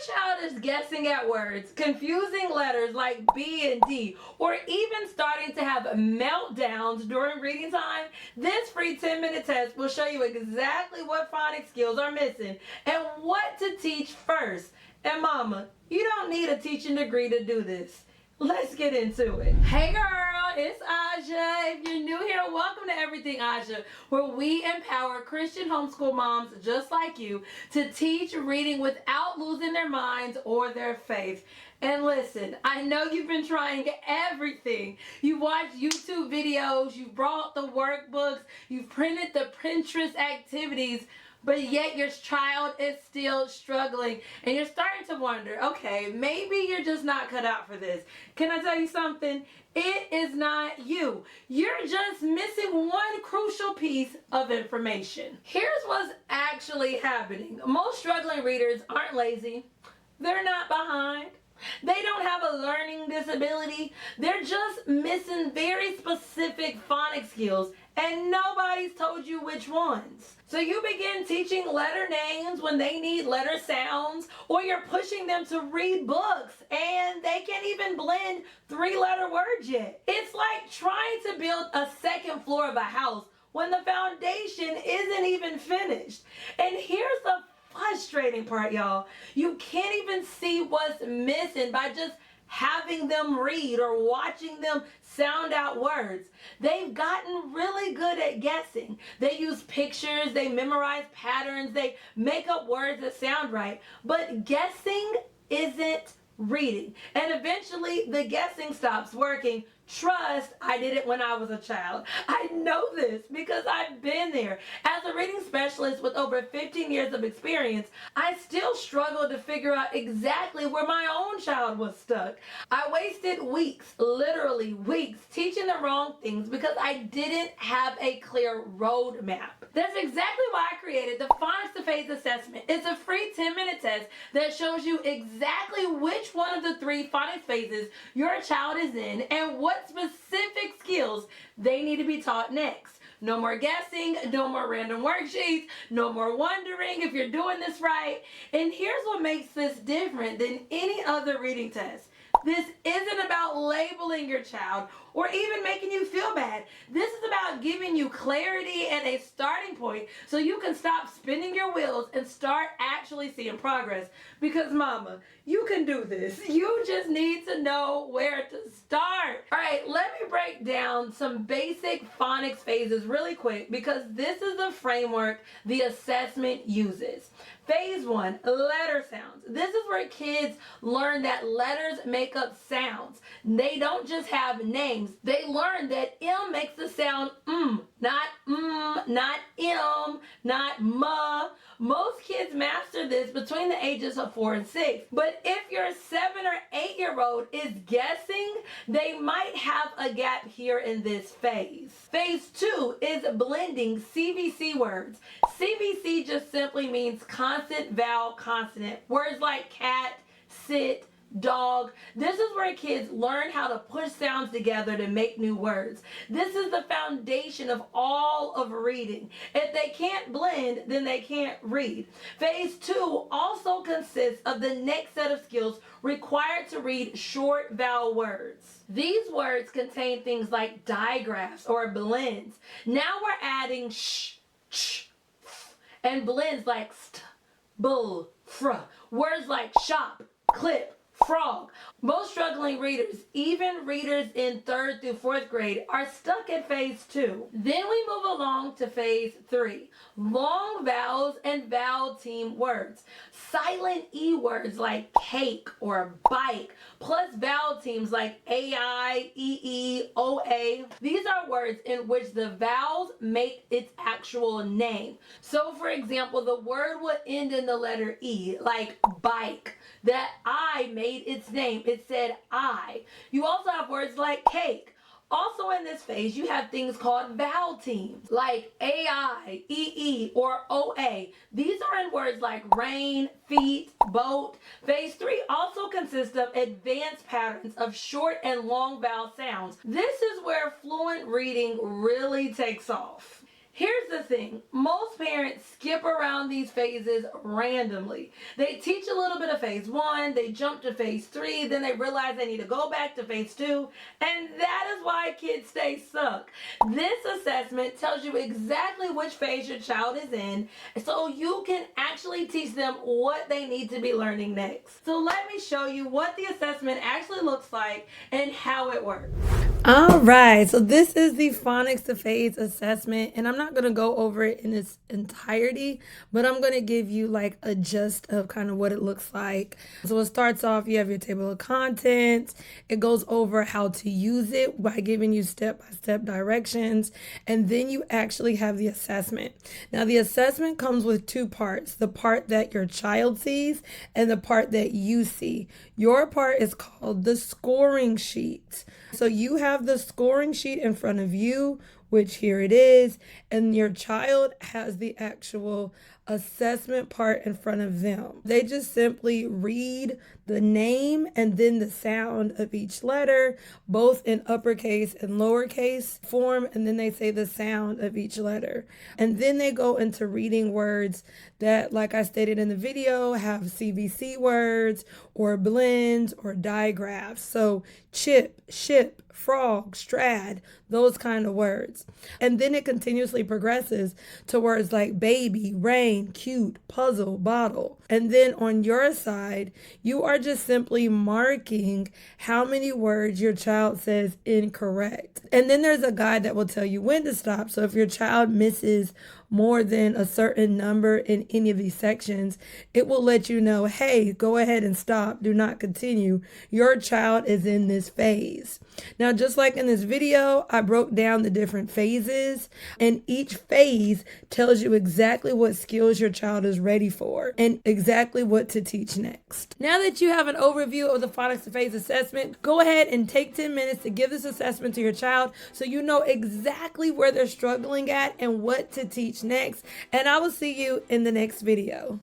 child is guessing at words, confusing letters like B and D, or even starting to have meltdowns during reading time, this free 10-minute test will show you exactly what phonics skills are missing and what to teach first. And mama, you don't need a teaching degree to do this. Let's get into it. Hey girl, it's Aja. If you're new here, welcome to Everything Aja, where we empower Christian homeschool moms just like you to teach reading without losing their minds or their faith. And listen, I know you've been trying everything. You watched YouTube videos, you brought the workbooks, you've printed the Pinterest activities, but yet your child is still struggling and you're starting to wonder, okay, maybe you're just not cut out for this. Can I tell you something? It is not you. You're just missing one crucial piece of information. Here's what's actually happening. Most struggling readers aren't lazy. They're not behind. They don't have a learning disability. They're just missing very specific phonics skills, and nobody's told you which ones. So you begin teaching letter names when they need letter sounds, or you're pushing them to read books and they can't even blend 3-letter words yet. It's like trying to build a second floor of a house when the foundation isn't even finished. And here's the frustrating part, y'all. You can't even see what's missing by just having them read or watching them sound out words. They've gotten really good at guessing. They use pictures, they memorize patterns, they make up words that sound right. But guessing isn't reading. And eventually the guessing stops working. Trust, I did it when I was a child. I know this because I've been there. As a reading specialist with over 15 years of experience, I still struggle to figure out exactly where my own child was stuck. I wasted weeks, literally weeks, teaching the wrong things because I didn't have a clear roadmap. That's exactly why I created the Phonics to Phase Assessment. It's a free 10-minute test that shows you exactly which one of the 3 phonics phases your child is in and what specific skills they need to be taught next. No more guessing, no more random worksheets, no more wondering if you're doing this right. And here's what makes this different than any other reading test. This isn't about labeling your child or even making you feel bad. This is about giving you clarity and a starting point so you can stop spinning your wheels and start actually seeing progress. Because mama, you can do this. You just need to know where to start. All right, let me break down some basic phonics phases really quick because this is the framework the assessment uses. Phase 1, letter sounds. This is where kids learn that letters make up sounds. They don't just have names. They learn that M makes the sound not not M, not ma. Most kids master this between the ages of 4 and 6. But if your 7 or 8-year-old is guessing, they might have a gap here in this phase. Phase 2 is blending CVC words. CVC just simply means consonant, vowel, consonant. Words like cat, sit, dog. This is where kids learn how to push sounds together to make new words. This is the foundation of all of reading. If they can't blend, then they can't read. Phase 2 also consists of the next set of skills required to read short vowel words. These words contain things like digraphs or blends. Now we're adding sh, ch, f, and blends like st, bull, fr. Words like shop, clip, frog. Most struggling readers, even readers in 3rd through 4th grade, are stuck at phase 2. Then we move along to phase 3. Long vowels and vowel team words. Silent E words like cake or bike, plus vowel teams like AI, EE, OA. These are words in which the vowels make its actual name. So for example, the word would end in the letter E, like bike. That I made its name. It said I. You also have words like cake. Also in this phase, you have things called vowel teams, like AI, EE, or OA. These are in words like rain, feet, boat. Phase 3 also consists of advanced patterns of short and long vowel sounds. This is where fluent reading really takes off. Here's the thing, most parents skip around these phases randomly. They teach a little bit of phase 1, they jump to phase 3, then they realize they need to go back to phase 2, and that is why kids stay stuck. This assessment tells you exactly which phase your child is in, so you can actually teach them what they need to be learning next. So let me show you what the assessment actually looks like and how it works. All right, so this is the phonics to phase assessment, and I'm not going to go over it in its entirety, but I'm going to give you like a gist of kind of what it looks like. So it starts off, you have your table of contents. It goes over how to use it by giving you step-by-step directions, and then you actually have the assessment. Now, the assessment comes with two parts, the part that your child sees and the part that you see. Your part is called the scoring sheet. So you have the scoring sheet in front of you, which here it is, and your child has the actual assessment part in front of them. They just simply read the name and then the sound of each letter, both in uppercase and lowercase form, and then they say the sound of each letter. And then they go into reading words that, like I stated in the video, have CVC words or blends or digraphs. So chip, ship, frog, strad, those kind of words. And then it continuously progresses to words like baby, rain, cute, puzzle, bottle. And then on your side, you are just simply marking how many words your child says incorrect. And then there's a guide that will tell you when to stop. So if your child misses more than a certain number in any of these sections, it will let you know, hey, go ahead and stop. Do not continue. Your child is in this phase. Now, just like in this video, I broke down the different phases, and each phase tells you exactly what skills your child is ready for and exactly what to teach next. Now that you have an overview of the phonics to phase assessment, go ahead and take 10 minutes to give this assessment to your child so you know exactly where they're struggling at and what to teach next. And I will see you in the next video.